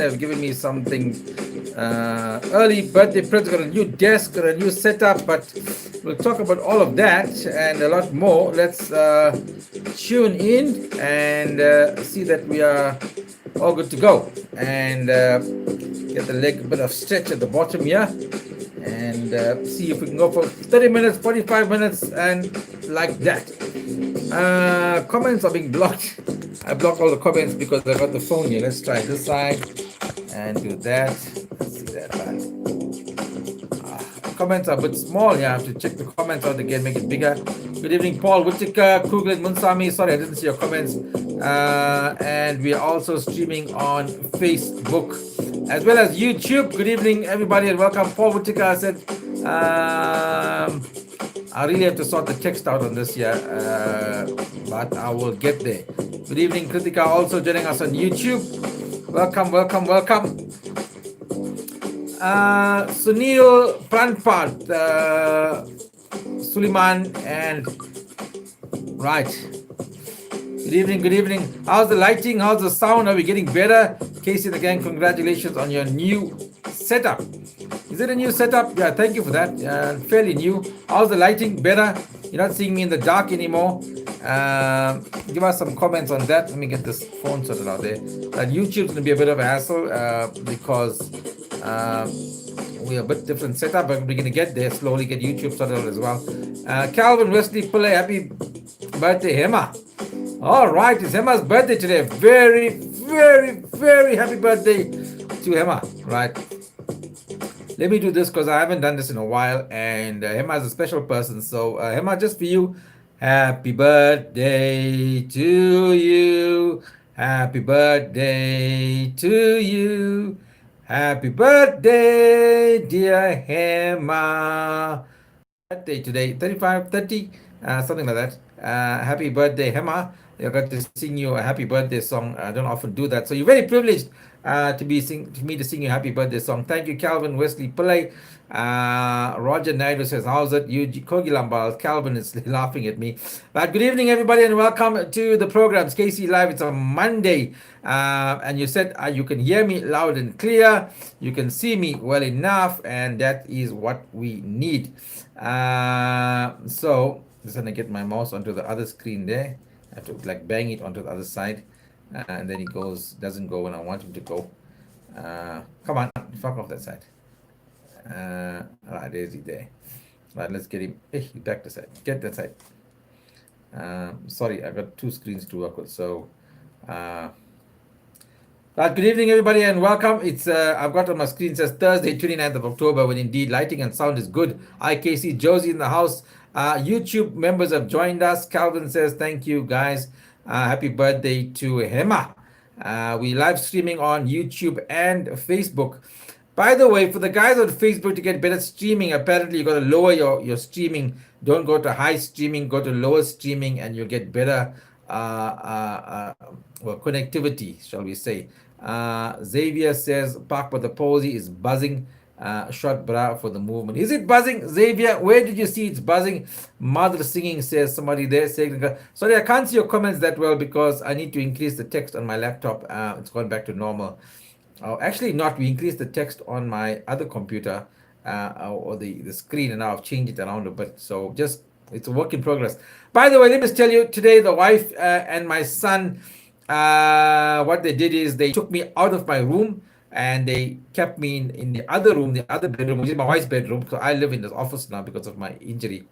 have given me something early birthday present, got a new desk, got a new setup, but we'll talk about all of that and a lot more. Let's tune in and see that we are all good to go. And get the leg a bit of stretch at the bottom here. And see if we can go for 30 minutes, 45 minutes, and like that. Comments are being blocked. I blocked all the comments because I got the phone here. Let's try this side and do that. Let's see that. Comments are a bit small here. I have to check the comments out again, make it bigger. Good evening, Paul Whitaker, Kuglet Munsami. Sorry, I didn't see your comments. And we are also streaming on Facebook as well as YouTube. Good evening, everybody, and welcome. Paul Whitaker. I said, I really have to sort the text out on this here, but I will get there. Good evening, Kritika, also joining us on YouTube. Welcome, welcome, welcome. Sunil Pranpat, Suleiman, and right. Good evening, good evening. How's the lighting? How's the sound? Are we getting better? Casey, again, congratulations on your new setup. Is it a new setup? Yeah, thank you for that. Fairly new. How's the lighting? Better? You're not seeing me in the dark anymore. Give us some comments on that. Let me get this phone sorted out there. YouTube's going to be a bit of a hassle because we're a bit different setup, but we're going to get there slowly, get YouTube sorted out as well. Calvin Wesley Pillay, happy birthday, Hema. All right, it's Hema's birthday today. Very, very, very happy birthday to Hema. Right. Let me do this because I haven't done this in a while, and Hema is a special person. So, Hema, just for you, happy birthday to you. Happy birthday to you. Happy birthday, dear Hema. Birthday today, 35, 30, something like that. Happy birthday, Hema. I got to sing you a happy birthday song. I don't often do that. So you're very privileged to me to sing you a happy birthday song. Thank you, Calvin Wesley Pillay. Roger Naidu says, how's it? Kogi Lambal. Calvin is laughing at me. But good evening, everybody, and welcome to the programs. KC Live. It's a Monday. And you said you can hear me loud and clear. You can see me well enough. And that is what we need. So just gonna get my mouse onto the other screen there. I have to like bang it onto the other side, and then it doesn't go when I want him to go. Come on, fuck off that side. Right, there's it there. Right, let's get him. Hey, back the side. Get that side. Sorry, I got two screens to work with. So, right, good evening, everybody, and welcome. It's I've got on my screen says Thursday, 29th of October, when indeed lighting and sound is good. IKC Josie in the house. YouTube members have joined us. Calvin says, thank you, guys. Happy birthday to Hema. We live streaming on YouTube and Facebook. By the way, for the guys on Facebook to get better streaming, apparently you got to lower your streaming. Don't go to high streaming, go to lower streaming, and you'll get better connectivity, shall we say. Xavier says, Park but the posy is buzzing. Short bra for the movement. Is it buzzing, Xavier? Where did you see it's buzzing? Mother singing, says somebody there. Sorry, I can't see your comments that well because I need to increase the text on my laptop. It's gone back to normal. Actually not. We increased the text on my other computer or the screen, and now I've changed it around a bit. So just, it's a work in progress. By the way, let me just tell you, today the wife and my son, what they did is they took me out of my room and they kept me in the other room, the other bedroom, which is my wife's bedroom, because I live in this office now because of my injury.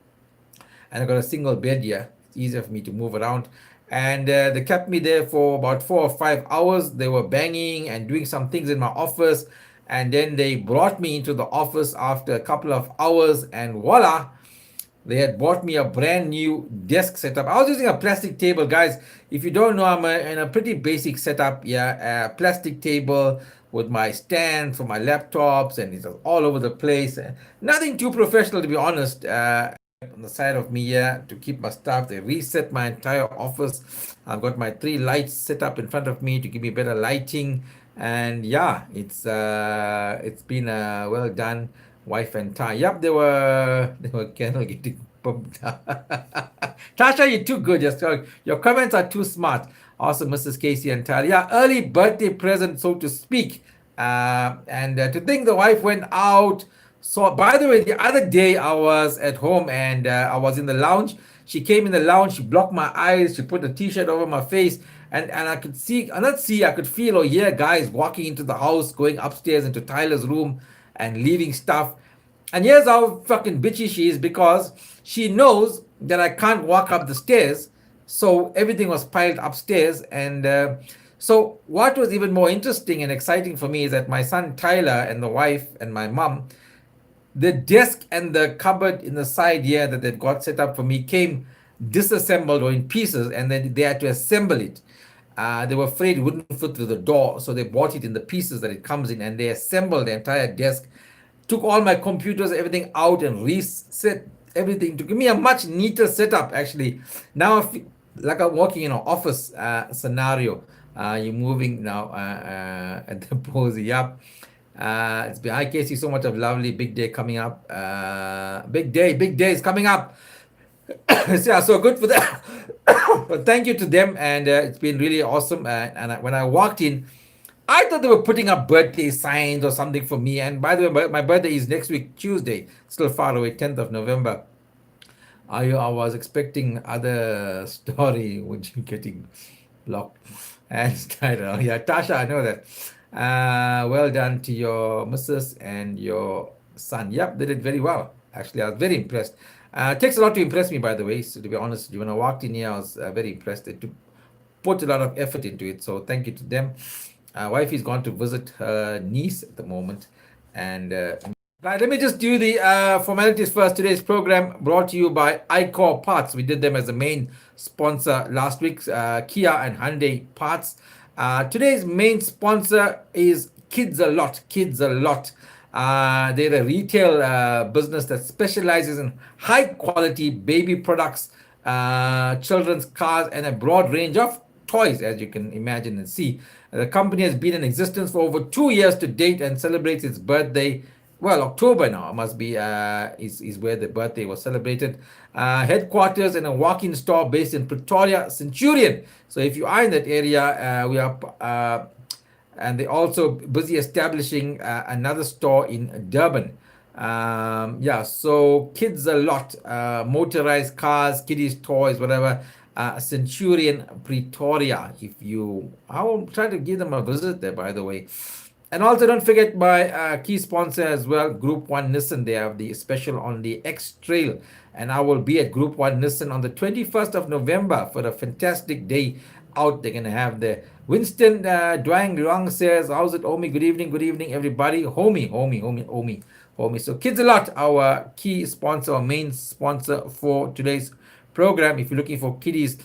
And I got a single bed here. It's easier for me to move around. And they kept me there for about 4 or 5 hours. They were banging and doing some things in my office. And then they brought me into the office after a couple of hours, and voila, they had bought me a brand new desk setup. I was using a plastic table, guys. If you don't know, I'm in a pretty basic setup. Yeah, a plastic table with my stand for my laptops, and it's all over the place. Nothing too professional, to be honest. On the side of me here to keep my stuff. They reset my entire office. I've got my 3 lights set up in front of me to give me better lighting. And yeah, it's been well done. Wife and Ty. Yep, they were kind of getting pumped. Tasha, you're too good. Your comments are too smart. Awesome, Mrs. Casey and Ty. Yeah, early birthday present, so to speak. And to think the wife went out. So, by the way, the other day I was at home and I was in the lounge. She came in the lounge, she blocked my eyes, she put a t shirt over my face, and I could see, not see, I could feel or hear guys walking into the house, going upstairs into Tyler's room and leaving stuff. And here's how fucking bitchy she is because she knows that I can't walk up the stairs. So everything was piled upstairs. And so, what was even more interesting and exciting for me is that my son Tyler and the wife and my mom, the desk and the cupboard in the side here that they'd got set up for me came disassembled or in pieces, and then they had to assemble it. They were afraid it wouldn't fit through the door, so they bought it in the pieces that it comes in, and they assembled the entire desk, took all my computers, everything out, and reset everything to give me a much neater setup. Actually, now I feel like I'm working in an office scenario. You're moving now at the pose. Yep. It's been, hi Casey, so much of lovely big day coming up. Big day is coming up. Yeah, so good for that. But thank you to them, and it's been really awesome. When I walked in, I thought they were putting up birthday signs or something for me. And by the way, my birthday is next week, Tuesday, still far away, 10th of November. I was expecting other story, which you getting blocked. And started, yeah, Tasha, I know that. Well done to your missus and your son. Yep, they did very well. Actually, I was very impressed. It takes a lot to impress me, by the way. So to be honest, when I walked in here, I was very impressed. They put a lot of effort into it. So thank you to them. Wifey's gone to visit her niece at the moment, and right, let me just do the formalities first. Today's program brought to you by iCore Parts. We did them as the main sponsor last week, Kia and Hyundai Parts. Today's main sponsor is Kids A Lot. Kids A Lot. They're a retail business that specializes in high quality baby products, children's cars, and a broad range of toys, as you can imagine and see. The company has been in existence for over 2 years to date and celebrates its birthday. Well, October now must be is where the birthday was celebrated. Headquarters in a walk-in store based in Pretoria, Centurion. So if you are in that area, we are, and they're also busy establishing another store in Durban. Yeah, so Kids A Lot, motorized cars, kiddies toys, whatever. Centurion, Pretoria. If you, I will try to give them a visit there, by the way. And also, don't forget my key sponsor as well, Group One Nissan. They have the special on the X Trail, and I will be at Group One Nissan on the 21st of November for a fantastic day out. They're gonna have the Winston Dwang Luang says, "How's it, Omi? Good evening, everybody. Homie. So, Kids A Lot, our key sponsor, our main sponsor for today's program. If you're looking for kiddies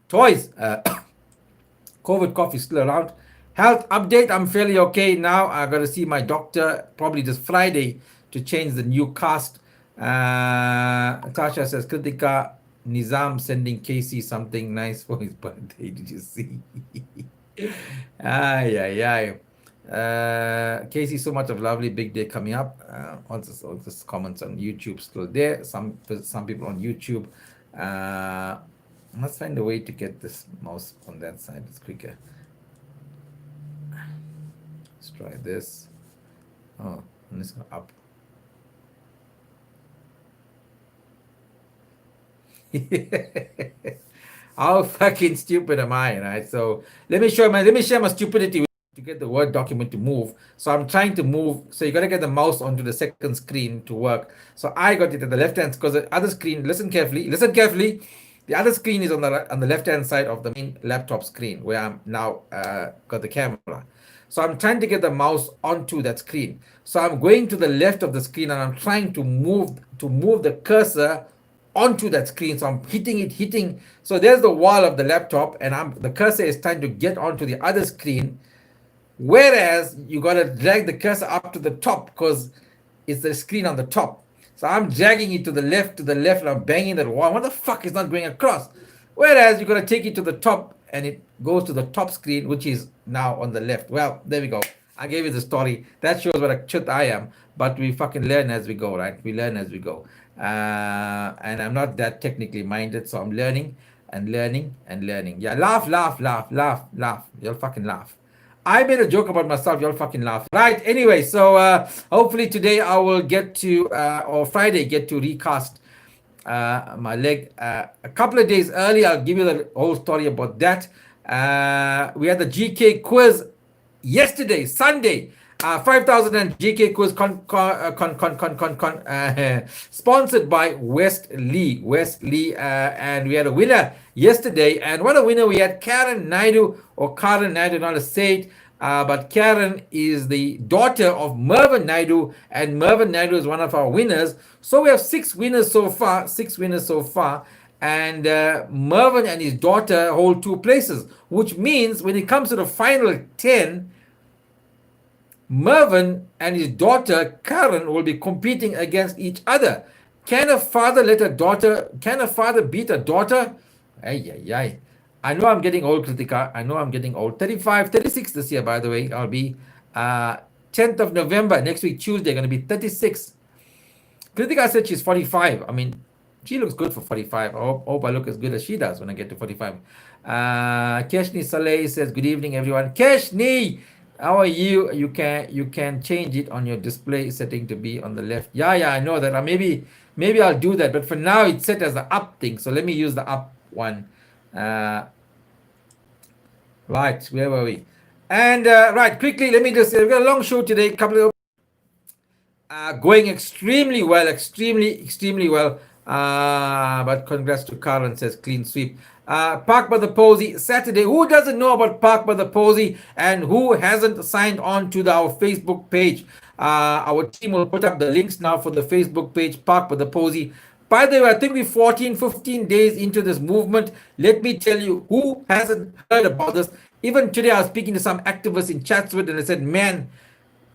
toys, COVID cough is still around. Health update, I'm fairly okay now. I got to see my doctor probably this Friday to change the new cast. Tasha says, Kritika Nizam sending Casey something nice for his birthday. Did you see? Ay. Casey, so much of lovely big day coming up. All this comments on YouTube still there. Some people on YouTube. Let's find a way to get this mouse on that side. It's quicker. Let's try this. Oh, and it's up. How fucking stupid am I, right? So let me share my stupidity to get the Word document to move. So I'm trying to move. So you got to get the mouse onto the second screen to work. So I got it at the left hand because the other screen. Listen carefully. The other screen is on the left hand side of the main laptop screen where I'm now got the camera. So I'm trying to get the mouse onto that screen. So I'm going to the left of the screen and I'm trying to move the cursor onto that screen. So I'm hitting. So there's the wall of the laptop and the cursor is trying to get onto the other screen. Whereas you got to drag the cursor up to the top because it's the screen on the top. So I'm dragging it to the left, and I'm banging that wall. What the fuck is not going across? Whereas you got to take it to the top and it goes to the top screen, which is now on the left. Well, there we go. I gave you the story. That shows what a chut I am. But we fucking learn as we go, right? We learn as we go. And I'm not that technically minded, so I'm learning. Yeah, laugh. You'll fucking laugh. I made a joke about myself. Y'all fucking laugh. Right. Anyway, so hopefully today I will get to, or Friday, get to recast my leg. A couple of days early, I'll give you the whole story about that. We had the GK quiz yesterday, Sunday. 5,000 and GK quiz sponsored by West Lee, and we had a winner yesterday. And what a winner we had! Karen Naidu, or Karen Naidu, not to say it, but Karen is the daughter of Mervyn Naidu, and Mervyn Naidu is one of our winners. So we have 6 winners so far. And Mervyn and his daughter hold 2 places, which means when it comes to the final 10, Mervyn and his daughter Karen will be competing against each other. Can a father beat a daughter? Ay. I know I'm getting old, Kritika. I know I'm getting old. 35, 36 this year, by the way. I'll be 10th of November, next week, Tuesday, going to be 36. Kritika said she's 45. I mean, she looks good for 45. I hope I look as good as she does when I get to 45. Keshni Saleh says, good evening, everyone. Keshni, how are you? You can change it on your display setting to be on the left. Yeah, I know that. Maybe I'll do that. But for now, it's set as the up thing. So let me use the up one. Right, where were we? And right, quickly, let me just say, we've got a long show today. Couple of going extremely well, extremely well. But congrats to Karen, says clean sweep. Park by the Posy Saturday. Who doesn't know about Park by the Posy and who hasn't signed on to our Facebook page? Our team will put up the links now for the Facebook page, Park by the Posy. By the way, I think we're 14, 15 days into this movement. Let me tell you, who hasn't heard about this? Even today, I was speaking to some activists in Chatsworth and I said, man,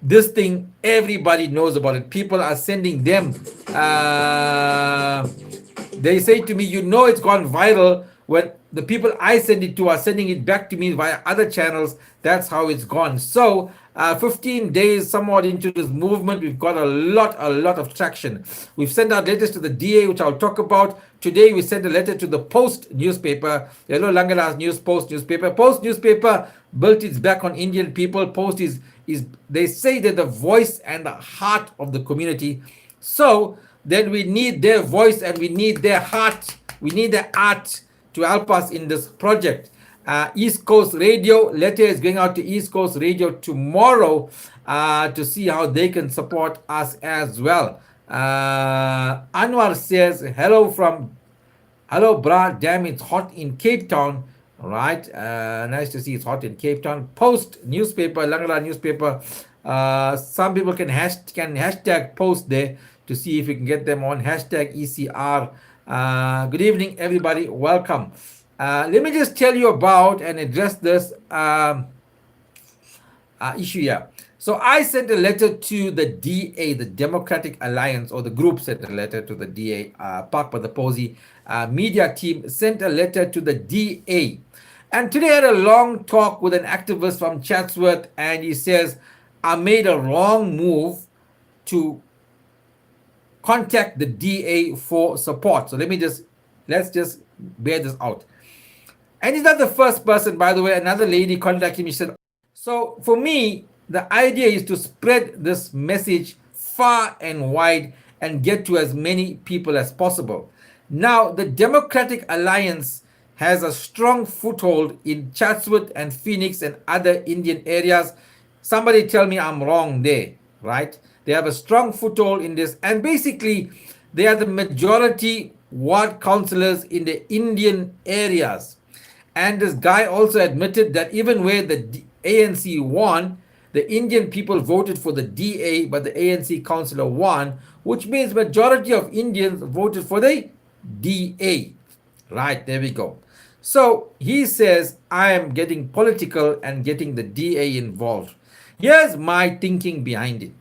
this thing, everybody knows about it. People are sending them. They say to me, you know it's gone viral when the people I send it to are sending it back to me via other channels. That's how it's gone. So 15 days somewhat into this movement, we've got a lot of traction. We've sent out letters to the DA, which I'll talk about. Today we sent a letter to the Post newspaper, Yellow Langala's Post newspaper. Post newspaper built its back on Indian people. Post is they say they're the voice and the heart of the community. So then we need their voice and we need their heart. We need their art to help us in this project. East Coast Radio, letter is going out to East Coast Radio tomorrow to see how they can support us as well. Anwar says, hello, brah, damn, it's hot in Cape Town. Right, nice to see it's hot in Cape Town. Post newspaper, Langala newspaper. Some people can hashtag post there to see if we can get them on hashtag ECR. Good evening, everybody. Welcome. Let me just tell you about and address this issue here. So I sent a letter to the DA, the Democratic Alliance, or the group sent a letter to the DA. Park by the Posy media team sent a letter to the DA. And today I had a long talk with an activist from Chatsworth, and he says, I made a wrong move to contact the DA for support. So let's just bear this out. And he's not the first person, by the way. Another lady contacted me, said, so for me, the idea is to spread this message far and wide and get to as many people as possible. Now, the Democratic Alliance has a strong foothold in Chatsworth and Phoenix and other Indian areas. Somebody tell me I'm wrong there, right? They have a strong foothold in this. And basically, they are the majority ward councillors in the Indian areas. And this guy also admitted that even where the ANC won, the Indian people voted for the DA, but the ANC councillor won, which means majority of Indians voted for the DA. Right, there we go. So he says, I am getting political and getting the DA involved. Here's my thinking behind it.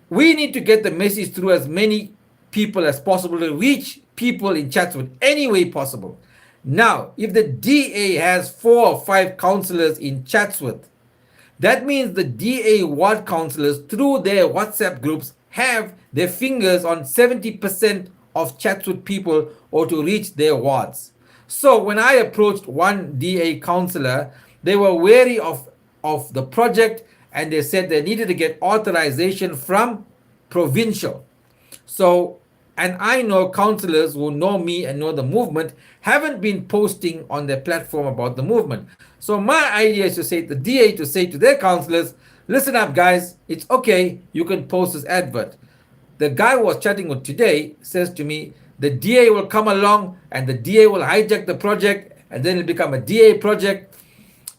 We need to get the message through as many people as possible to reach people in Chatsworth any way possible. Now, if the DA has 4 or 5 councillors in Chatsworth, that means the DA ward councillors through their WhatsApp groups have their fingers on 70% of Chatsworth people or to reach their wards. So when I approached one DA councillor, they were wary of the project, and they said they needed to get authorization from provincial. So, and I know councillors who know me and know the movement haven't been posting on their platform about the movement. So my idea is to say the DA to say to their councillors, listen up guys, it's okay, you can post this advert. The guy who was chatting with today says to me, the DA will come along and the DA will hijack the project and then it'll become a DA project.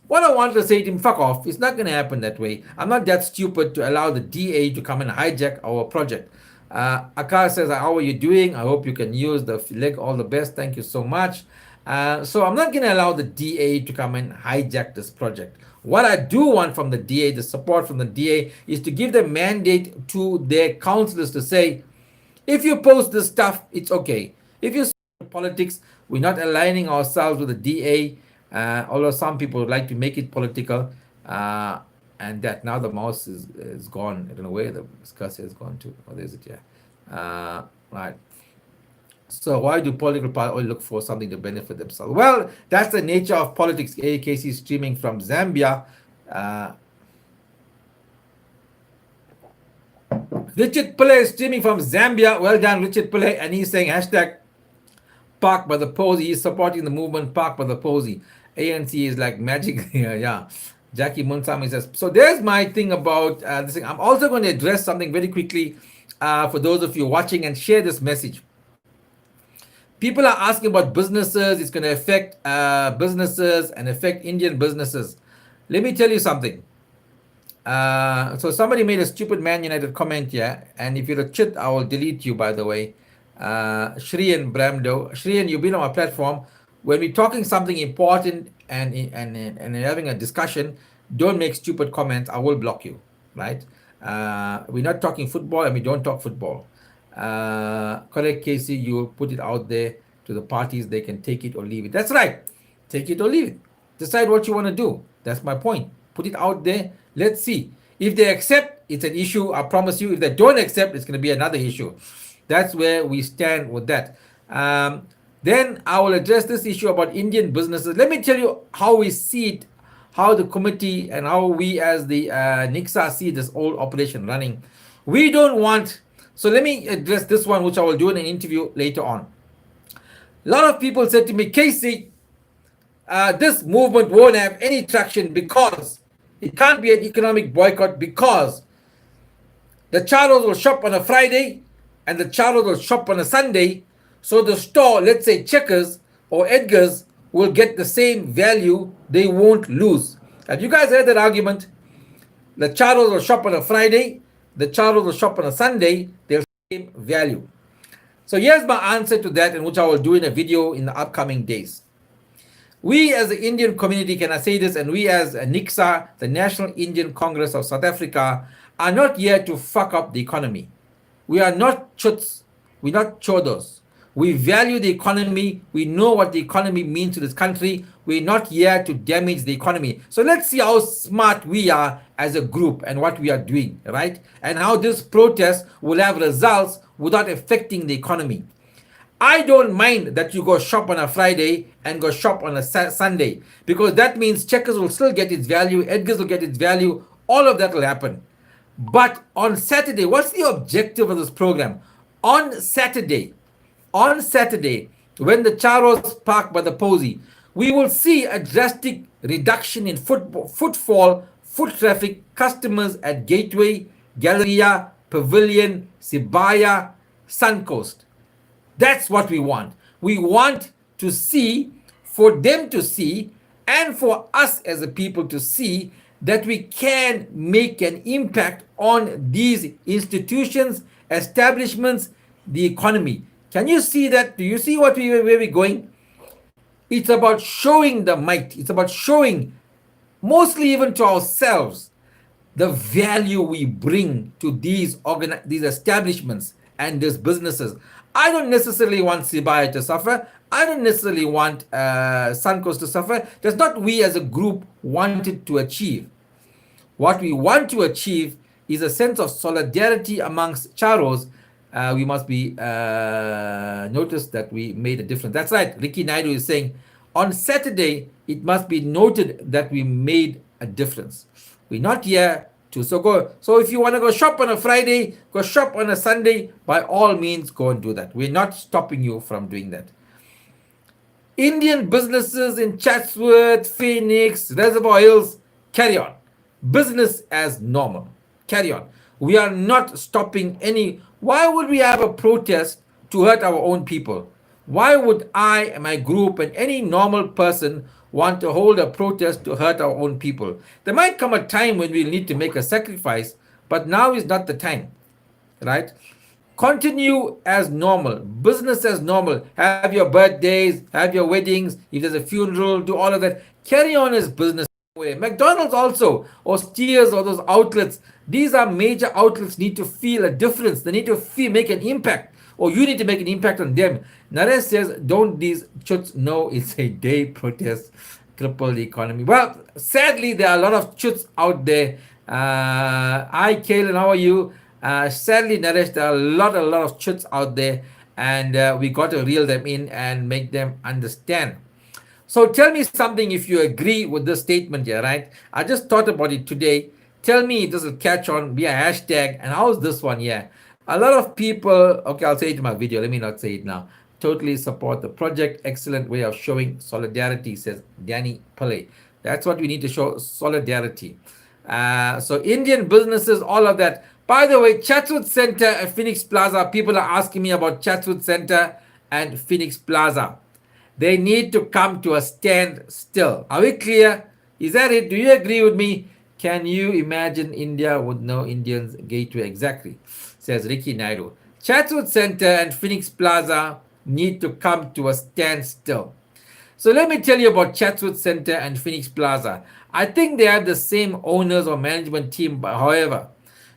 What I wanted to say to him, fuck off. It's not going to happen that way. I'm not that stupid to allow the DA to come and hijack our project. Akar says, how are you doing? I hope you can use the leg. All the best. Thank you so much. So I'm not going to allow the DA to come and hijack this project. What I do want from the DA, the support from the DA, is to give the mandate to their councillors to say, if you post this stuff, it's okay. If you politics, we're not aligning ourselves with the DA, although some people would like to make it political. And that now the mouse is gone. I don't know where the cursor has gone to. Oh, there's it, yeah. Right. So why do political parties always look for something to benefit themselves? Well, that's the nature of politics. AKC streaming from Zambia. Richard Pillay is streaming from Zambia. Well done, Richard Pillay. And he's saying hashtag Park by the Posy. He's supporting the movement Park by the Posy. ANC is like magic. Yeah. Jackie Munsami says, so there's my thing about this thing. I'm also going to address something very quickly for those of you watching and share this message. People are asking about businesses. It's going to affect businesses and affect Indian businesses. Let me tell you something. So somebody made a stupid Man United comment here, and if you're a chit, I will delete you, by the way. Shriyan Bramdo. Shriyan, you've been on our platform. When we're talking something important and having a discussion, don't make stupid comments. I will block you, right? We're not talking football and we don't talk football. Correct, Casey, you put it out there to the parties. They can take it or leave it. That's right. Take it or leave it. Decide what you want to do. That's my point. Put it out there. Let's see. If they accept, it's an issue. I promise you. If they don't accept, it's going to be another issue. That's where we stand with that. Then I will address this issue about Indian businesses. Let me tell you how we see it, how the committee and how we as the NICSA see this whole operation running. We don't want, so let me address this one, which I will do in an interview later on. A lot of people said to me, Casey, this movement won't have any traction because it can't be an economic boycott because the Charos will shop on a Friday and the Charos will shop on a Sunday. So the store, let's say Checkers or Edgar's, will get the same value. They won't lose. Have you guys heard that argument? The Charos will shop on a Friday. The Charos will shop on a Sunday. They'll same value. So here's my answer to that, and which I will do in a video in the upcoming days. We as the Indian community, can I say this, and we as NICSA, the National Indian Congress of South Africa, are not here to fuck up the economy. We are not chuts. We're not chodos. We value the economy. We know what the economy means to this country. We're not here to damage the economy. So let's see how smart we are as a group and what we are doing, right? And how this protest will have results without affecting the economy. I don't mind that you go shop on a Friday and go shop on a Sunday, because that means Checkers will still get its value, Edgar's will get its value, all of that will happen. But on Saturday, what's the objective of this program? On Saturday, when the Charos park by the Posy, we will see a drastic reduction in footfall, foot traffic, customers at Gateway, Galleria, Pavilion, Sibaya, Suncoast. That's what we want. We want to see, for them to see, and for us as a people to see that we can make an impact on these institutions, establishments, the economy. Can you see that? Do you see where we're going? It's about showing the might. It's about showing, mostly even to ourselves, the value we bring to these establishments and these businesses. I don't necessarily want Sibaya to suffer. I don't necessarily want Suncoast to suffer. That's not we as a group wanted to achieve. What we want to achieve is a sense of solidarity amongst Charos. We must be noticed that we made a difference. That's right. Ricky Naidu is saying, On Saturday, it must be noted that we made a difference. We're not here to so go. So if you want to go shop on a Friday, go shop on a Sunday. By all means, go and do that. We're not stopping you from doing that. Indian businesses in Chatsworth, Phoenix, Reservoir Hills, carry on. Business as normal. Carry on. We are not stopping any. Why would we have a protest to hurt our own people? Why would I and my group and any normal person want to hold a protest to hurt our own people? There might come a time when we'll need to make a sacrifice, but now is not the time, right? Continue as normal, business as normal. Have your birthdays, have your weddings. If there's a funeral, do all of that. Carry on as business. McDonald's also, or Steers, or those outlets. These are major outlets. Need to feel a difference. They need to make an impact, or you need to make an impact on them. Naresh says, "Don't these chuts know it's a day protest cripple the economy?" Well, sadly, there are a lot of chuts out there. Hi, Kaylin, how are you? Sadly, Naresh, there are a lot of chuts out there, and we got to reel them in and make them understand. So tell me something if you agree with this statement here, right? I just thought about it today. Tell me if this will catch on via hashtag. And how's this one here? A lot of people, okay, I'll say it in my video. Let me not say it now. Totally support the project. Excellent way of showing solidarity, says Danny Pillay. That's what we need to show, solidarity. So Indian businesses, all of that. By the way, Chatsworth Center and Phoenix Plaza, people are asking me about Chatsworth Center and Phoenix Plaza. They need to come to a standstill. Are we clear? Is that it? Do you agree with me? Can you imagine India with no Indians gateway? Exactly, says Ricky Naidu. Chatsworth Center and Phoenix Plaza need to come to a standstill. So let me tell you about Chatsworth Center and Phoenix Plaza. I think they have the same owners or management team, but however,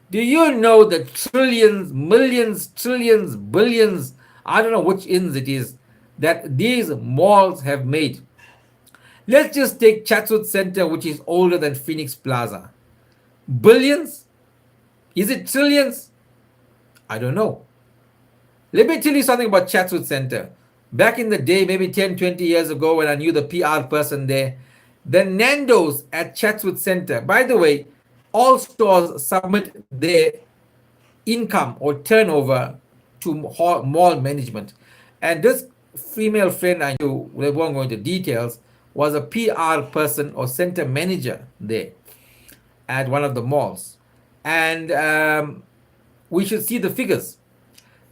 do you know the trillions, millions, trillions, billions, I don't know which ins it is, that these malls have made? Let's just take Chatsworth Center, which is older than Phoenix Plaza. Billions? Is it trillions? I don't know. Let me tell you something about Chatsworth Center. Back in the day, maybe 10, 20 years ago, when I knew the PR person there, the Nando's at Chatsworth Center, by the way, all stores submit their income or turnover to mall management. And this female friend I knew, we won't go into details, was a PR person or center manager there at one of the malls. And we should see the figures.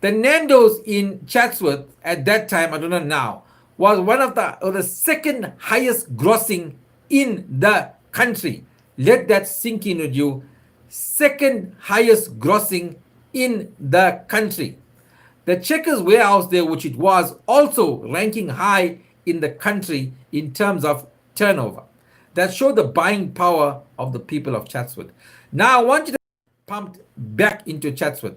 The Nando's in Chatsworth at that time, I don't know now, was one of the second highest grossing in the country. Let that sink in with you. Second highest grossing in the country. The Checkers warehouse there, which it was, also ranking high in the country in terms of turnover. That showed the buying power of the people of Chatsworth. Now I want you to pump back into Chatsworth.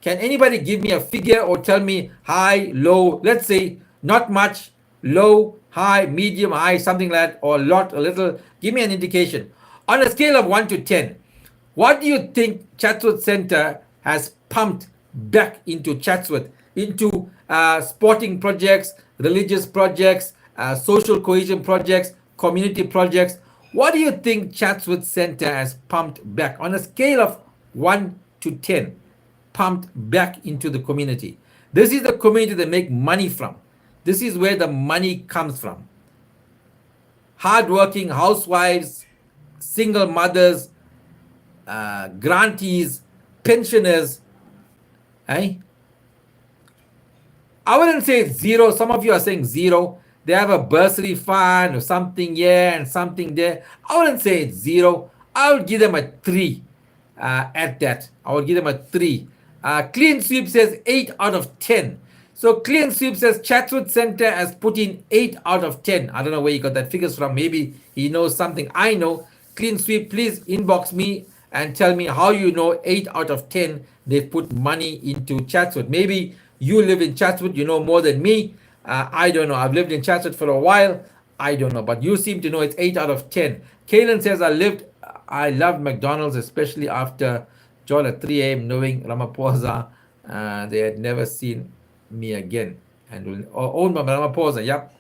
Can anybody give me a figure or tell me high, low, let's say not much, low, high, medium, high, something like that, or a lot, a little? Give me an indication. On a scale of 1 to 10, what do you think Chatsworth Center has pumped back into Chatsworth, into sporting projects, religious projects, social cohesion projects, community projects? What do you think Chatsworth Center has pumped back on a scale of 1 to 10? Pumped back into the community. This is the community they make money from. This is where the money comes from. Hardworking housewives, single mothers, grantees, pensioners. I wouldn't say zero. Some of you are saying zero. They have a bursary fund or something here and something there. I wouldn't say it's zero. I would give them a 3 at that. I would give them a 3. Clean Sweep says 8 out of 10. So Clean Sweep says Chatsworth Center has put in 8 out of 10. I don't know where you got that figures from. Maybe he knows something I know. Clean Sweep, please inbox me and tell me how you know 8 out of 10 they've put money into Chatsworth. Maybe you live in Chatsworth, you know more than me. I don't know. I've lived in Chatsworth for a while. I don't know. But you seem to know it's 8 out of 10. Kaylin says, I loved McDonald's, especially after John at 3 a.m. knowing Ramaphosa, they had never seen me again. And owned by Ramaphosa, yep.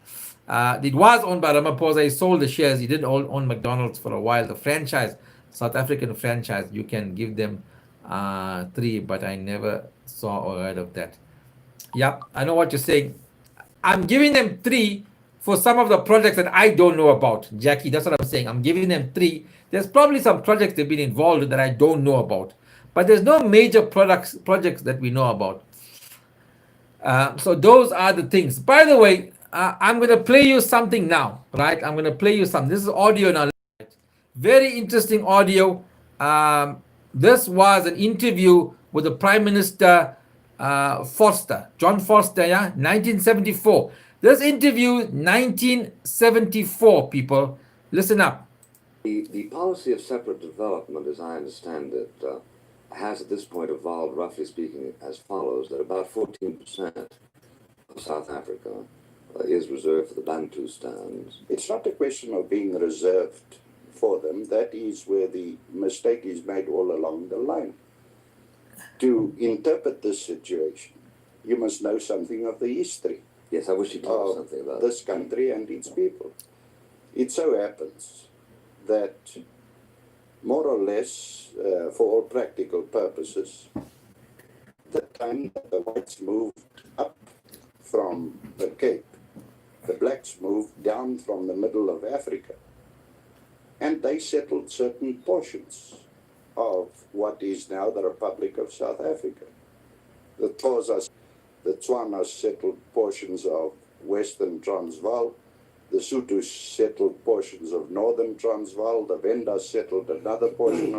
It was owned by Ramaphosa. He sold the shares. He didn't own McDonald's for a while. The franchise, South African franchise, you can give them 3, but I never saw or heard of that. Yep, I know what you're saying. I'm giving them 3 for some of the projects that I don't know about, Jackie. That's what I'm saying. I'm giving them 3. There's probably some projects they've been involved with that I don't know about, but there's no major projects that we know about. So those are the things. By the way, I'm going to play you something now, right? I'm going to play you something. This is audio now. Very interesting audio. This was an interview with the Prime Minister Forster, John Forster, yeah, 1974. This interview, 1974, people. Listen up. The policy of separate development, as I understand it, has at this point evolved, roughly speaking, as follows, that about 14% of South Africa is reserved for the Bantustans. It's not a question of being reserved for them. That is where the mistake is made all along the line. To interpret this situation, you must know something of the history. Yes, I wish you'd tell us something about this country and its people. It so happens that more or less, for all practical purposes, the time that the whites moved up from the Cape, the blacks moved down from the middle of Africa, and they settled certain portions of what is now the Republic of South Africa. The Xhosas, the Tswanas settled portions of Western Transvaal, the Sothos settled portions of Northern Transvaal, the Vendas settled another portion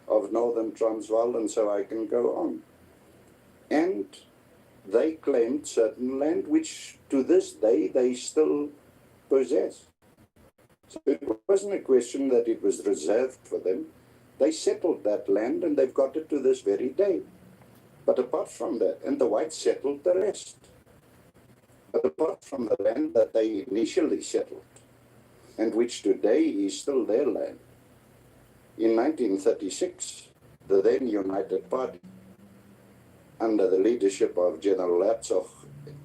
of Northern Transvaal, and so I can go on. And they claimed certain land which to this day they still possess. So it wasn't a question that it was reserved for them. They settled that land and they've got it to this very day. But apart from that, and the whites settled the rest. But apart from the land that they initially settled, and which today is still their land, in 1936, the then United Party, under the leadership of General Herzog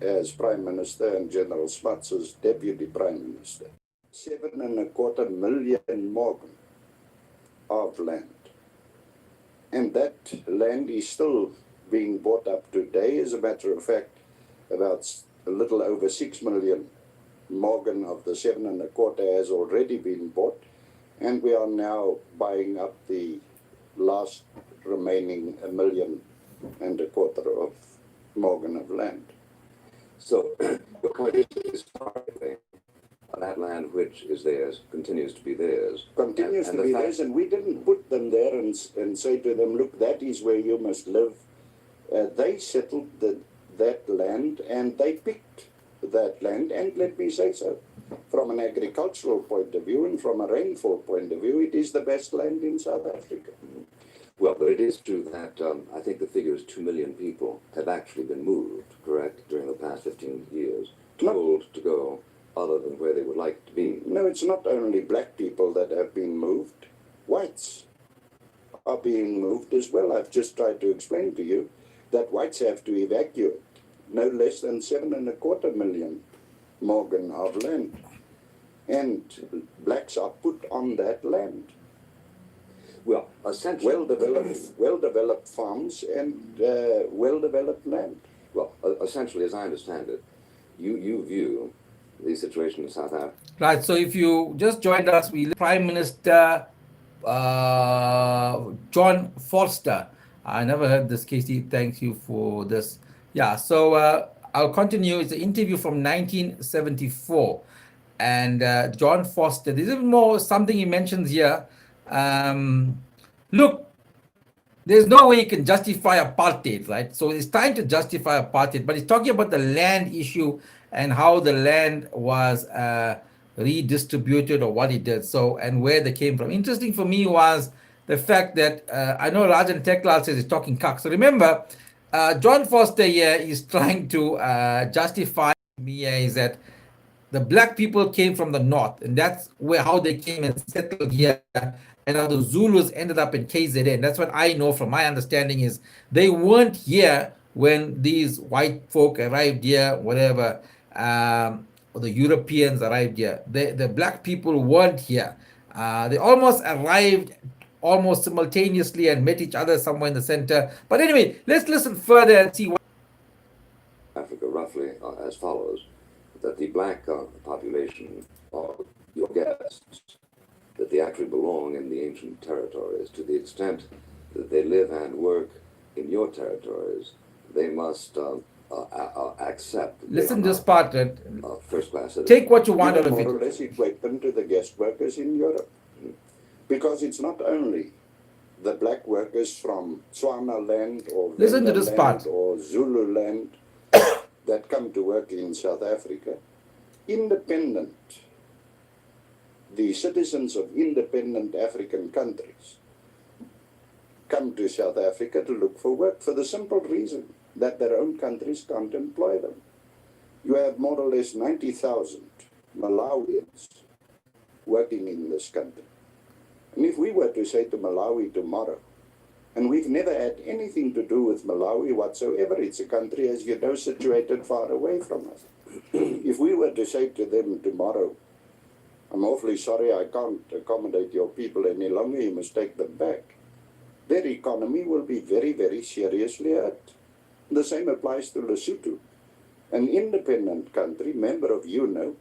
as Prime Minister and General Smuts as Deputy Prime Minister, 7.25 million morgen of land. And that land is still being bought up today. As a matter of fact, about a little over 6 million morgen of the 7.25 has already been bought, and we are now buying up the last remaining 1.25 million of morgen of land. So the point is that land which is theirs continues to be theirs. Continues to be theirs, and we didn't put them there and say to them, look, that is where you must live. They settled that land, and they picked that land, and let me say so, from an agricultural point of view and from a rainfall point of view, it is the best land in South Africa. Well, but it is true that I think the figure is 2 million people have actually been moved, correct, during the past 15 years, told to go other than where they would like to be. No, it's not only black people that have been moved. Whites are being moved as well. I've just tried to explain to you that whites have to evacuate no less than 7.25 million morgen of land. And blacks are put on that land. Well, essentially, well-developed farms and well-developed land. Well, essentially, as I understand it, you view the situation in South Africa. Right. So if you just joined us, we Prime Minister John Forster. I never heard this, Casey. Thank you for this. Yeah. So I'll continue. It's an interview from 1974, and John Forster. There's even more something he mentions here. Look, there's no way you can justify apartheid, right? So it's trying to justify apartheid, but he's talking about the land issue and how the land was redistributed or what it did. So, and where they came from. Interesting for me was the fact that I know Rajan Teklal says he's talking cuck. So remember, John Forster here is trying to justify me is that the black people came from the north, and that's how they came and settled here, and how the Zulus ended up in KZN. That's what I know from my understanding is they weren't here when these white folk arrived here, whatever. or the Europeans arrived here. The black people weren't here. They almost arrived almost simultaneously and met each other somewhere in the center. But anyway, let's listen further and see what. Africa roughly as follows: that the black population, or your guests, that they actually belong in the ancient territories. To the extent that they live and work in your territories, they must accept. Listen to this part. First class citizens. Take what you want You out of more or it. less equate them to the guest workers in Europe. Because it's not only the black workers from Tswana land or Listen to Venda this land part. or Zulu land that come to work in South Africa. Independent, the citizens of independent African countries come to South Africa to look for work for the simple reason that their own countries can't employ them. You have more or less 90,000 Malawians working in this country. And if we were to say to Malawi tomorrow, and we've never had anything to do with Malawi whatsoever, it's a country, as you know, situated far away from us. If we were to say to them tomorrow, I'm awfully sorry, I can't accommodate your people any longer, you must take them back, their economy will be very, very seriously hurt. The same applies to Lesotho, an independent country, member of UNO.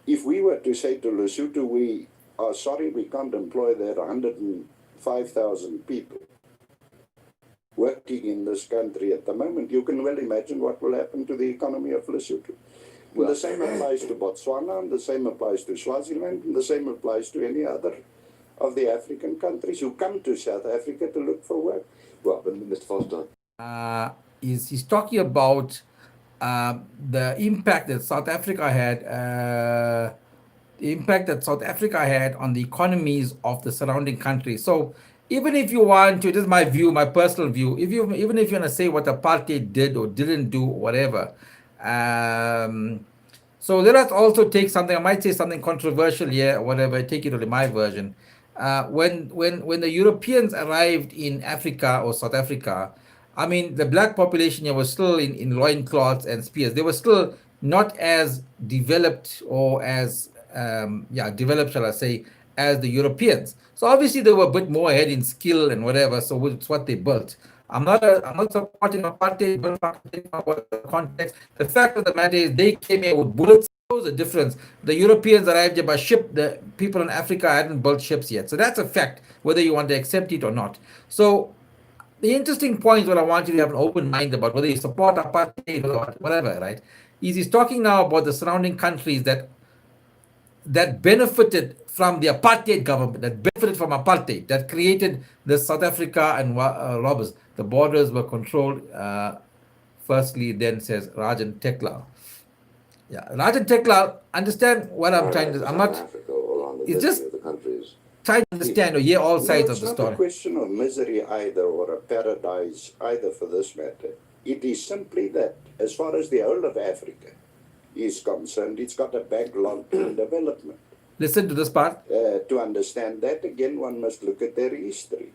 If we were to say to Lesotho, we are sorry, we can't employ their 105,000 people working in this country at the moment, you can well imagine what will happen to the economy of Lesotho. Well, the same applies to Botswana, and the same applies to Swaziland, and the same applies to any other of the African countries who come to South Africa to look for work. Well, but Mr. Foster. He's talking about the impact that South Africa had, on the economies of the surrounding countries. So even if you want to, this is my view, my personal view, even if you want to say what apartheid did or didn't do, whatever. So let us also take something. I might say something controversial here, or whatever. Take it to my version. When the Europeans arrived in Africa or South Africa, I mean, the black population here was still in loincloths and spears. They were still not as developed or as developed, shall I say, as the Europeans. So obviously they were a bit more ahead in skill and whatever. So it's what they built. I'm not supporting apartheid, but the context. The fact of the matter is they came here with bullets. That was the difference. The Europeans arrived here by ship. The people in Africa hadn't built ships yet. So that's a fact, whether you want to accept it or not. So the interesting point, what I want you to have an open mind about, whether you support apartheid or whatever, right? Is he's talking now about the surrounding countries that benefited from the apartheid government, that benefited from apartheid, that created the South Africa and robbers. The borders were controlled. Firstly, then says Rajan Tekla. Yeah, Rajan Tekla, understand what I'm trying to. I'm not. Africa or on the It's just of the countries. trying to understand or hear all sides of the It's not story. a question of misery either or a paradise either for this matter. It is simply that as far as the whole of Africa is concerned, it's got a backlog in development. Listen to this part. To understand that, again, one must look at their history.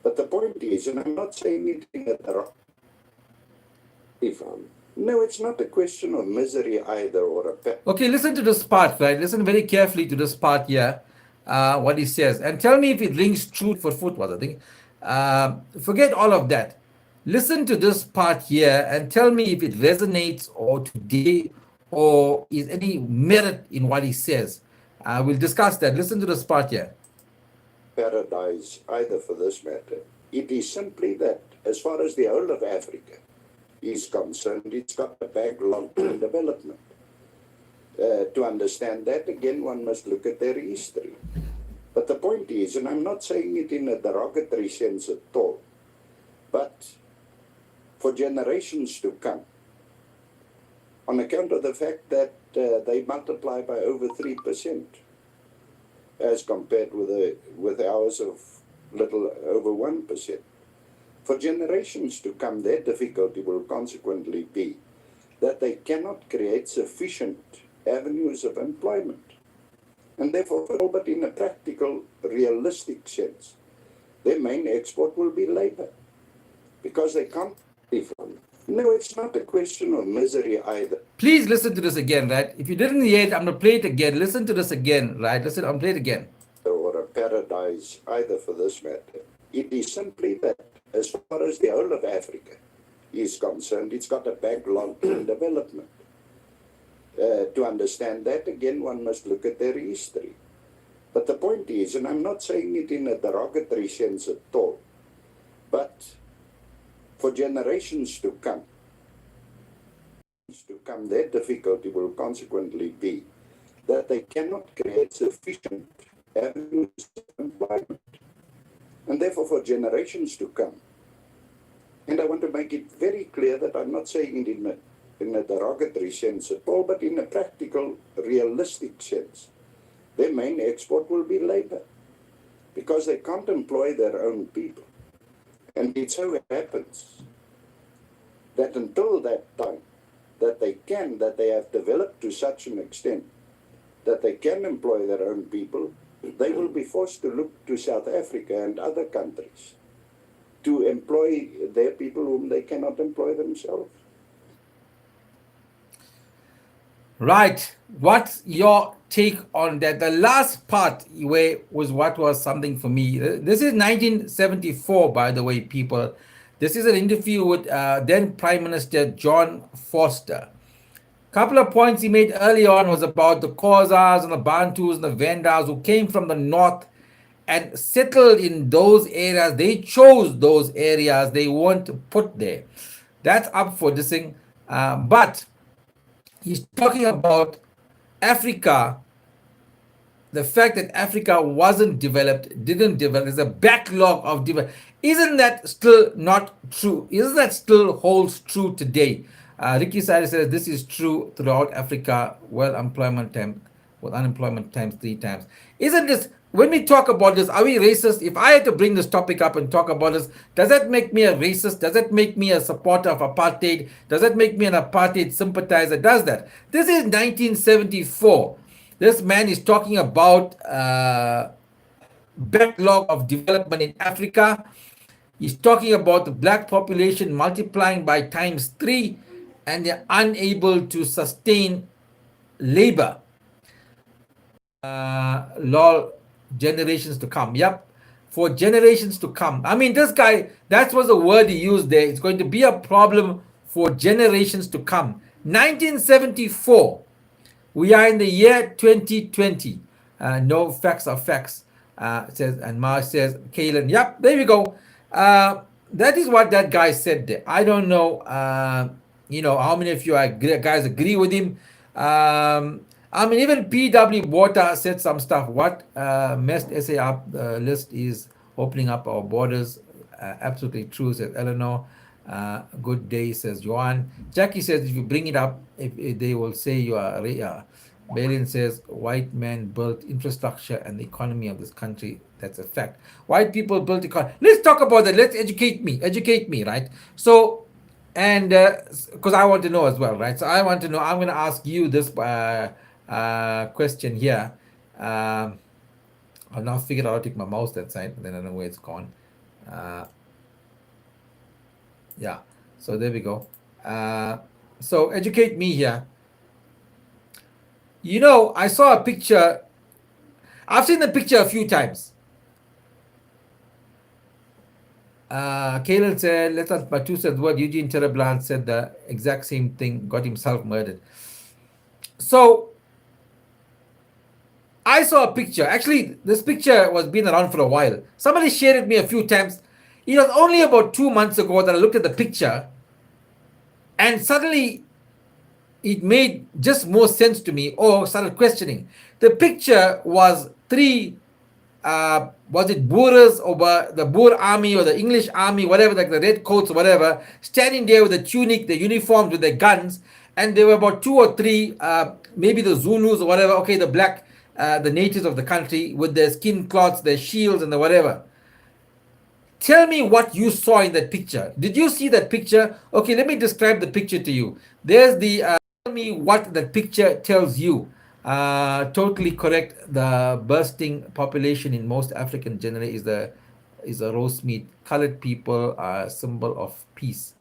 But the point is, and I'm not saying anything at the wrong. No, it's not a question of misery either or a Okay, listen to this part, right? Listen very carefully to this part here, what he says. And tell me if it rings true for foot was, I think. Forget all of that. Listen to this part here and tell me if it resonates or today or is any merit in what he says. We'll discuss that. Listen to this part here. Paradise either for this matter. It is simply that as far as the whole of Africa is concerned, it's got a backlog in development. To understand that, again, one must look at their history. But the point is, and I'm not saying it in a derogatory sense at all, but for generations to come, on account of the fact that they multiply by over 3%, as compared with ours of little over 1%. For generations to come, their difficulty will consequently be that they cannot create sufficient avenues of employment. And therefore, but in a practical, realistic sense, their main export will be labor. Because they can't be from. No, it's not a question of misery either. Please listen to this again, right? If you didn't hear it, I'm going to play it again. Listen to this again, right? Listen, I'm going to play it again. Or a paradise either, for this matter. It is simply that as far as the whole of Africa is concerned, it's got a backlog in development. To understand that, again, one must look at their history. But the point is, and I'm not saying it in a derogatory sense at all, but for generations to come, their difficulty will consequently be that they cannot create sufficient avenues of employment. And therefore, for generations to come, and I want to make it very clear that I'm not saying it in a derogatory sense at all, but in a practical, realistic sense, their main export will be labor, because they can't employ their own people. And it so happens that until that time, that they have developed to such an extent that they can employ their own people, they will be forced to look to South Africa and other countries to employ their people whom they cannot employ themselves. Right. What's your take on that? The last part was what was something for me. This is 1974, by the way, people. This is an interview with then Prime Minister John Foster. Couple of points he made early on was about the Xhosas and the Bantus and the Vendas who came from the north and settled in those areas. They chose those areas. They weren't put there. That's up for this thing. But he's talking about Africa, the fact that Africa wasn't developed, didn't develop. There's a backlog of development. Isn't that still not true? Isn't that still holds true today? Ricky Sari says this is true throughout Africa. With unemployment times 3 times. Isn't this, when we talk about this, are we racist? If I had to bring this topic up and talk about this, does that make me a racist? Does that make me a supporter of apartheid? Does that make me an apartheid sympathizer? Does that? This is 1974. This man is talking about backlog of development in Africa. He's talking about the black population multiplying by times 3, and they're unable to sustain labor. Generations to come. Yep. For generations to come. I mean, this guy, that was the word he used there. It's going to be a problem for generations to come. 1974. We are in the year 2020. No facts are facts. Says, and Marsh says, Kalen. Yep, there we go. That is what that guy said there. I don't know, how many of you guys agree with him. I mean, even PW Bota said some stuff. What messed SA up list is opening up our borders. Absolutely true, says Eleanor. Good day, says Johan. Jackie says if you bring it up, if they will say you are. Balin says white men built infrastructure and the economy of this country. That's a fact. White people built economy. Let's talk about that. Let's educate me, right? So, and because I want to know as well, right? So I want to know. I'm going to ask you this question here. I'll now figure out how to take my mouse that side, then I know where it's gone. Yeah, so there we go. So educate me here. I saw a picture. I've seen the picture a few times. Kalen said, let us Batu said what Eugene Tereblan said the exact same thing, got himself murdered. So I saw a picture. Actually, this picture was been around for a while. Somebody shared it with me a few times. It was only about 2 months ago that I looked at the picture, and suddenly it made just more sense to me, or started questioning. The picture was 3, was it Boers or the Boer army or the English army, whatever, like the red coats or whatever, standing there with the tunic, the uniforms with their guns, and there were about 2 or 3, maybe the Zulus or whatever, okay, the black, the natives of the country with their skin cloths, their shields and the whatever. Tell me what you saw in that picture. Did you see that picture? Okay, let me describe the picture to you. There's the, tell me what that picture tells you. Totally correct. The bursting population in most African generally is a roast meat. Colored people are a symbol of peace.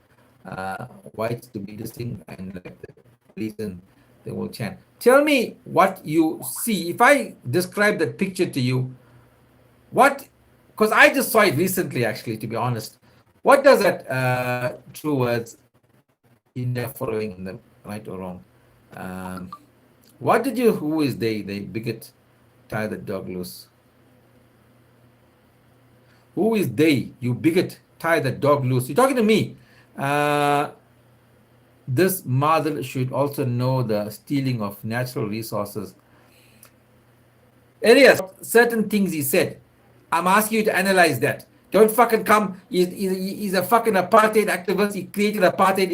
whites to be this thing, and like the police, and they will chant. Tell me what you see. If I describe that picture to you, what, because I just saw it recently, actually, to be honest. What does that true words India following in them, right or wrong? Um, what did you, who is they? They bigot, tie the dog loose. Who is they? You bigot, tie the dog loose. You're talking to me. This mother should also know the stealing of natural resources. Elias, certain things he said. I'm asking you to analyze that. Don't fucking come. He's a fucking apartheid activist. He created apartheid.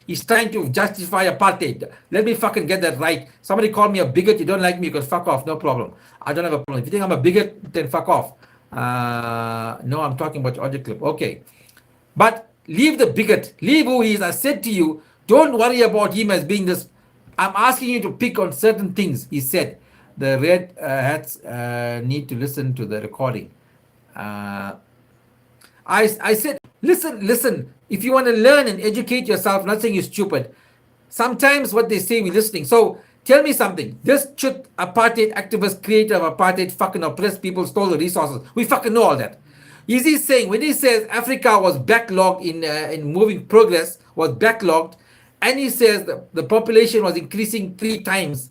He's trying to justify apartheid. Let me fucking get that right. Somebody called me a bigot. You don't like me, you can fuck off. No problem. I don't have a problem. If you think I'm a bigot, then fuck off. No, I'm talking about your audio clip. Okay. But leave the bigot. Leave who he is. I said to you, don't worry about him as being this. I'm asking you to pick on certain things, he said. The red hats need to listen to the recording. I said, listen. If you want to learn and educate yourself, not saying you're stupid. Sometimes what they say, we're listening. So tell me something. This Chut apartheid activist, creator of apartheid, fucking oppressed people, stole the resources. We fucking know all that. Is he saying, when he says Africa was backlogged in moving progress, was backlogged, and he says the population was increasing 3 times,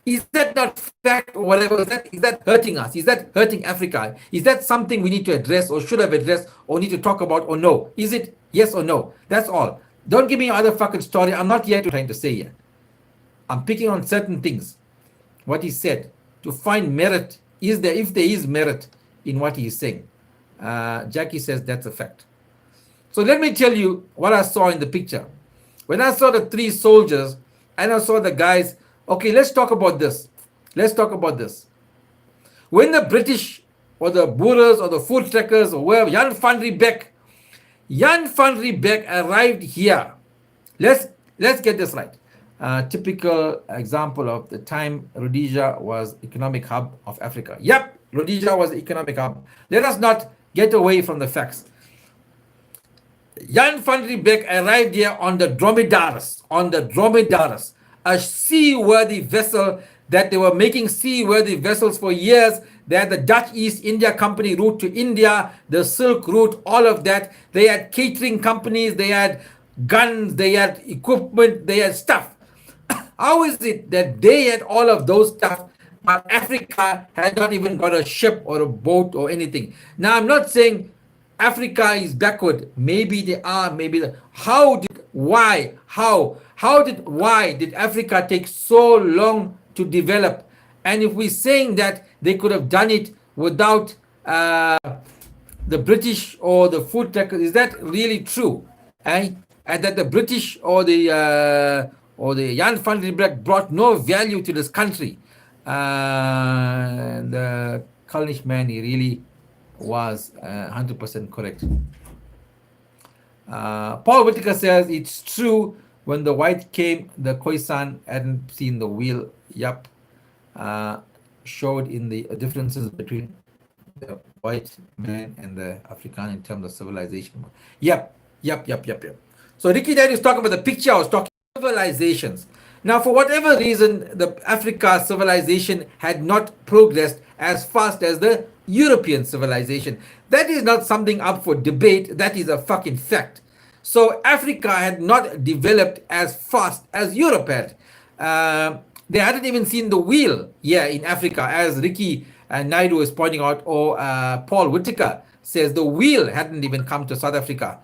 is that not fact or whatever? Is that hurting us? Is that hurting Africa? Is that something we need to address or should have addressed or need to talk about or no? Is it yes or no? That's all. Don't give me other fucking story. I'm not here to trying to say here. I'm picking on certain things. What he said to find merit. If there is merit in what he is saying. Jackie says that's a fact. So let me tell you what I saw in the picture. When I saw the 3 soldiers and I saw the guys. Okay, let's talk about this. When the British or the Boers or the food trekkers or whoever, Jan van Riebeck arrived here. Let's get this right. Typical example of the time Rhodesia was economic hub of Africa. Yep, Rhodesia was the economic hub. Let us not get away from the facts. Jan van Riebeck arrived here on the Dromedaris, a seaworthy vessel that they were making seaworthy vessels for years. They had the Dutch East India Company route to India, the Silk Route, all of that. They had catering companies, they had guns, they had equipment, they had stuff. How is it that they had all of those stuff, but Africa had not even got a ship or a boat or anything? Now, I'm not saying Africa is backward. Maybe they are, maybe they, why did Africa take so long to develop? And if we're saying that they could have done it without the British or the food tech, is that really true? And that the British or the Jan van Riebeck brought no value to this country. The Culnish man, he really was 100% correct. Paul Whitaker says it's true. When the white came, the Khoisan hadn't seen the wheel. Yup. Showed in the differences between the white man and the African in terms of civilization. Yep. So Ricky Dad is talking about the picture. I was talking civilizations. Now, for whatever reason, the Africa civilization had not progressed as fast as the European civilization. That is not something up for debate. That is a fucking fact. So Africa had not developed as fast as Europe had. They hadn't even seen the wheel here in Africa, as Ricky Naidu is pointing out, or Paul Whitaker says the wheel hadn't even come to South Africa.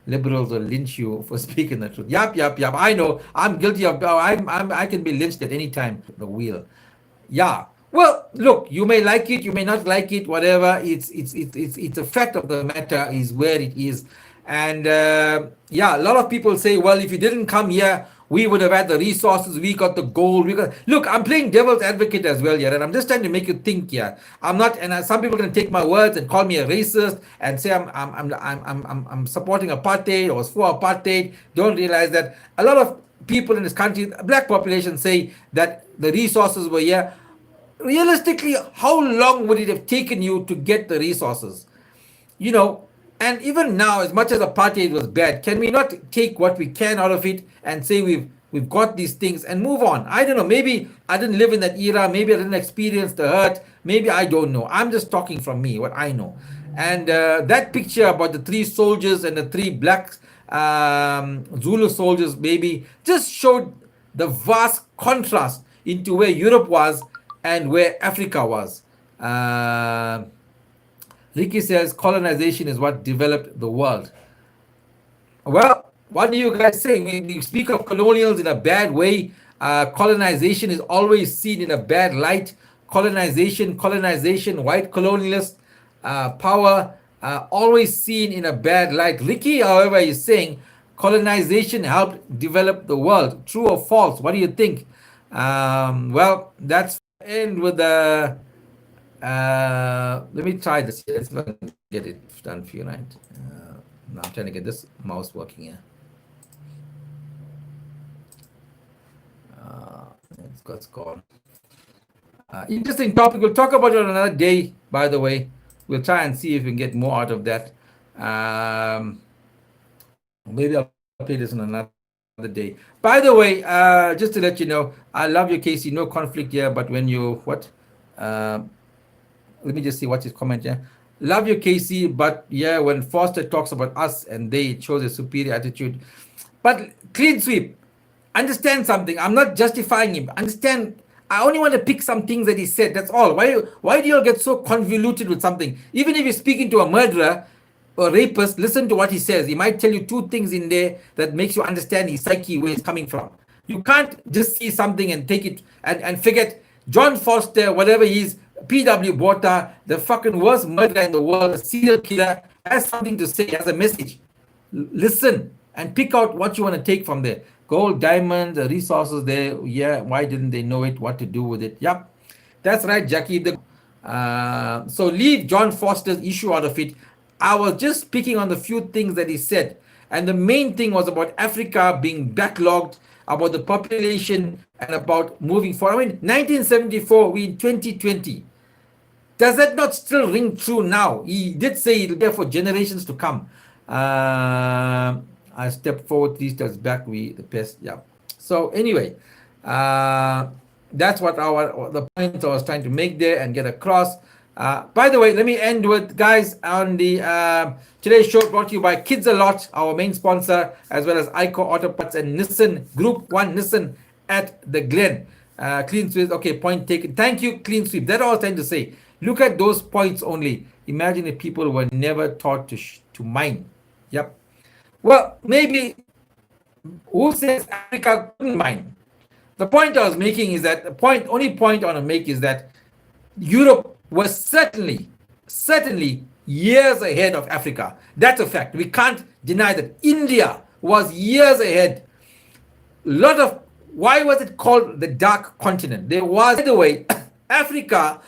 Liberals will lynch you for speaking the truth. Yup. I know. I'm guilty of. I can be lynched at any time. The wheel. Yeah. Well, look. You may like it. You may not like it. Whatever. It's a fact of the matter is where it is. And yeah, a lot of people say, well, if you didn't come here, we would have had the resources. We got the gold. Look. I'm playing devil's advocate as well here, and I'm just trying to make you think here. I'm not, and some people are going to take my words and call me a racist and say I'm supporting apartheid or was for apartheid. Don't realize that a lot of people in this country, black population, say that the resources were here. Realistically, how long would it have taken you to get the resources? You know, And even now, as much as apartheid was bad, can we not take what we can out of it and say we've got these things and move on? I don't know. Maybe I didn't live in that era. Maybe I didn't experience the hurt. Maybe I don't know. I'm just talking from me, what I know. And that picture about the three soldiers and the three black Zulu soldiers, maybe just showed the vast contrast into where Europe was and where Africa was. Ricky says colonization is what developed the world. Well, what do you guys say? We speak of colonials in a bad way. Colonization is always seen in a bad light. Colonization, white colonialist power, always seen in a bad light. Ricky, however, is saying colonization helped develop the world. True or false? What do you think? Well, that's end with the. Let me try this. Let's get it done for you, right? Now I'm trying to get this mouse working here. It's gone. Interesting topic. We'll talk about it on another day, by the way. We'll try and see if we can get more out of that. Maybe I'll play this on another day. By the way, just to let you know, I love you, Casey. No conflict here, but when you, what? Let me just see what's his comment here. Love you, Casey, but yeah, when Foster talks about us and they, it shows a superior attitude. But clean sweep. Understand something. I'm not justifying him. Understand. I only want to pick some things that he said. That's all. Why do you all get so convoluted with something? Even if you're speaking to a murderer or rapist, listen to what he says. He might tell you two things in there that makes you understand his psyche, where he's coming from. You can't just see something and take it and forget John Foster, whatever he is, P.W. Botha, the fucking worst murderer in the world, a serial killer, has something to say, has a message. Listen and pick out what you want to take from there. Gold, diamonds, the resources there. Yeah, why didn't they know it? What to do with it? Yep, that's right, Jackie. So leave John Foster's issue out of it. I was just picking on the few things that he said. And the main thing was about Africa being backlogged, about the population, and about moving forward. I mean, 1974, we in 2020. Does that not still ring true now? He did say it'll be for generations to come. I step forward 3 steps back, we the best. Yeah. So anyway, that's what the point I was trying to make there and get across. By the way, let me end with, guys, on the today's show brought to you by Kids A Lot, our main sponsor, as well as Ico Auto Parts and Nissan, Group 1 Nissan at the Glen. Clean sweep. Okay, point taken. Thank you, Clean Sweep. That's all I was trying to say. Look at those points only. Imagine if people were never taught to mine. Yep. Well, maybe who says Africa couldn't mine? The point I was making is that only point I want to make is that Europe was certainly years ahead of Africa. That's a fact. We can't deny that. India was years ahead. Why was it called the Dark Continent? There was, by the way, Africa,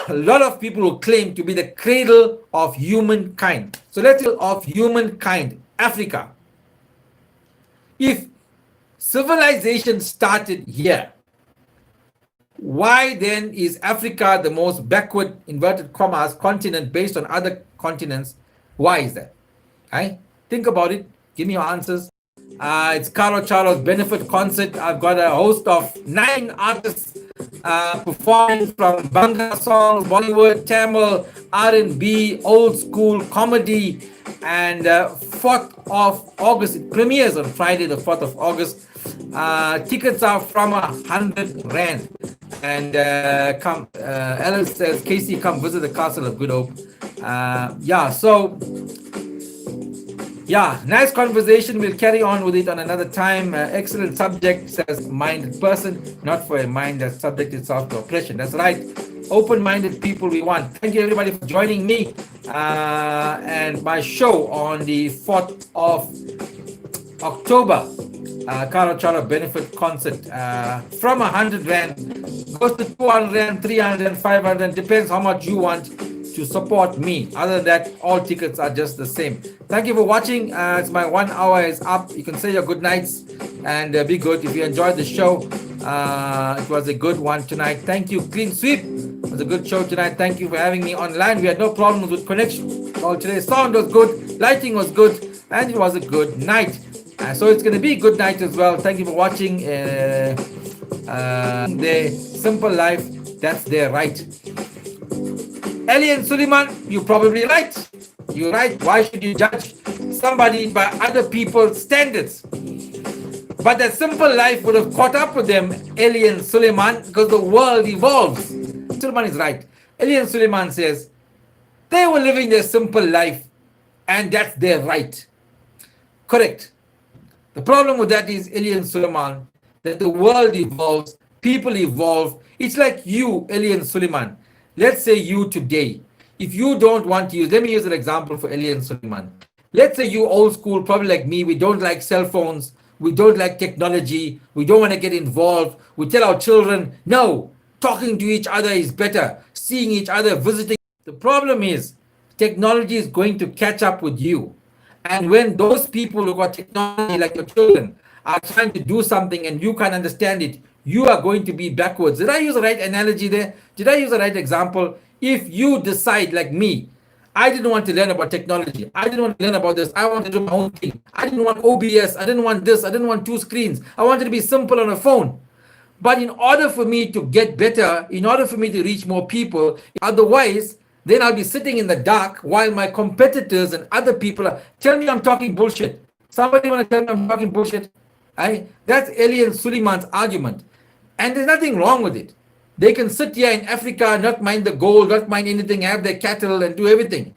a lot of people who claim to be the cradle of humankind. So let's say of humankind, Africa. If civilization started here, why then is Africa the most backward, inverted commas, continent based on other continents? Why is that? Right? Think about it. Give me your answers. It's Caro Charo's benefit concert. I've got a host of 9 artists performing from Bangla songs, Bollywood, Tamil, R&B, old school, comedy, and 4th of August. It premieres on Friday, the 4th of August. Tickets are from 100 Rand. And Alice says, Casey, come visit the Castle of Good Hope. Nice conversation. We'll carry on with it on another time. Excellent subject, says minded person, not for a mind that subject itself to oppression. That's right. Open-minded people we want. Thank you, everybody, for joining me and my show on the 4th of October. Karo Chara benefit concert from 100 Rand goes to 200 Rand, 300 500, depends how much you want to support me. Other than that, all tickets are just the same. Thank you for watching. It's my 1 hour is up. You can say your good nights and be good. If you enjoyed the show, it was a good one tonight. Thank you, Clean Sweep. It was a good show tonight. Thank you for having me online. We had no problems with connection. all today. Sound was good, lighting was good, and it was a good night. So it's going to be a good night as well. Thank you for watching. Their simple life, that's their right. Ali and Suleiman, you're probably right. You're right. Why should you judge somebody by other people's standards? But that simple life would have caught up with them, Ali and Suleiman, because the world evolves. Suleiman is right. Ali and Suleiman says they were living their simple life, and that's their right. Correct. The problem with that is, Ali and Suleiman, that the world evolves, people evolve. It's like you, Ali and Suleiman. Let's say you today, if you don't want to use, let me use an example for Ali and Suleiman. Let's say you old school, probably like me, we don't like cell phones, we don't like technology, we don't want to get involved. We tell our children, no, talking to each other is better, seeing each other, visiting. The problem is, technology is going to catch up with you. And when those people who got technology, like your children, are trying to do something and you can't understand it, you are going to be backwards. Did I use the right analogy there? Did I use the right example? If you decide, like me, I didn't want to learn about technology, I didn't want to learn about this, I wanted to do my own thing. I didn't want OBS, I didn't want this, I didn't want two screens. I wanted to be simple on a phone. But in order for me to get better, in order for me to reach more people, otherwise, then I'll be sitting in the dark while my competitors and other people are tell me I'm talking bullshit. Somebody want to tell me I'm talking bullshit? That's Ali and Suleiman's argument. And there's nothing wrong with it. They can sit here in Africa, not mind the gold, not mind anything, have their cattle and do everything.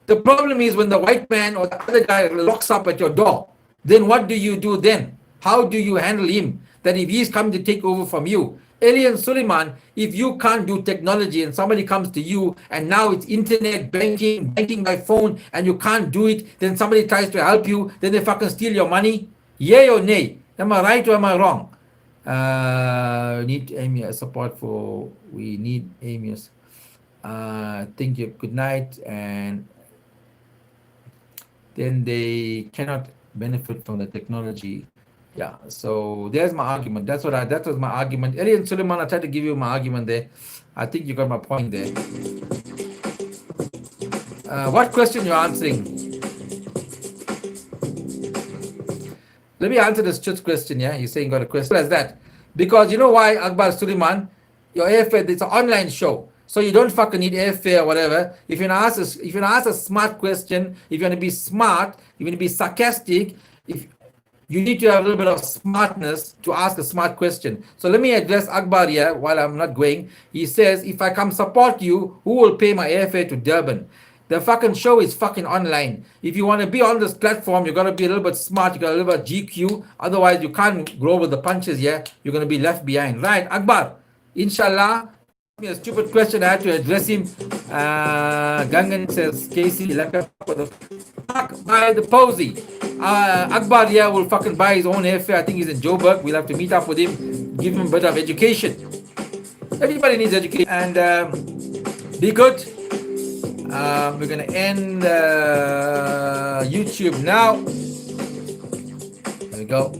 The problem is when the white man or the other guy locks up at your door, then what do you do then? How do you handle him? That if he's coming to take over from you. Ali and Suleiman, if you can't do technology and somebody comes to you and now it's internet, banking by phone, and you can't do it, then somebody tries to help you, then they fucking steal your money. Yay or nay? Am I right or am I wrong? We need Amius support for, we need Amius. Thank you, good night. And then they cannot benefit from the technology. Yeah, so there's my argument. That was my argument. Ali and Suleiman, I tried to give you my argument there. I think you got my point there. What question you're answering? Let me answer this Chut's question. Yeah, he's saying got a question as that. Because you know why, Akbar Suleiman, your airfare, it's an online show. So you don't fucking need airfare or whatever. If you ask a smart question, if you want to be smart, you want to be sarcastic, if you need to have a little bit of smartness to ask a smart question. So let me address Akbar here while I'm not going. He says, if I come support you, who will pay my airfare to Durban? The fucking show is fucking online. If you want to be on this platform, you got to be a little bit smart. You got a little bit GQ. Otherwise, you can't grow with the punches here. You're going to be left behind. Right, Akbar? Inshallah. A stupid question, I had to address him. Gangan says, Casey, buy the posy. Akbar here will fucking buy his own airfare. I think he's in Joburg. We'll have to meet up with him, give him a bit of education. Everybody needs education. And be good. We're going to end YouTube now. There we go.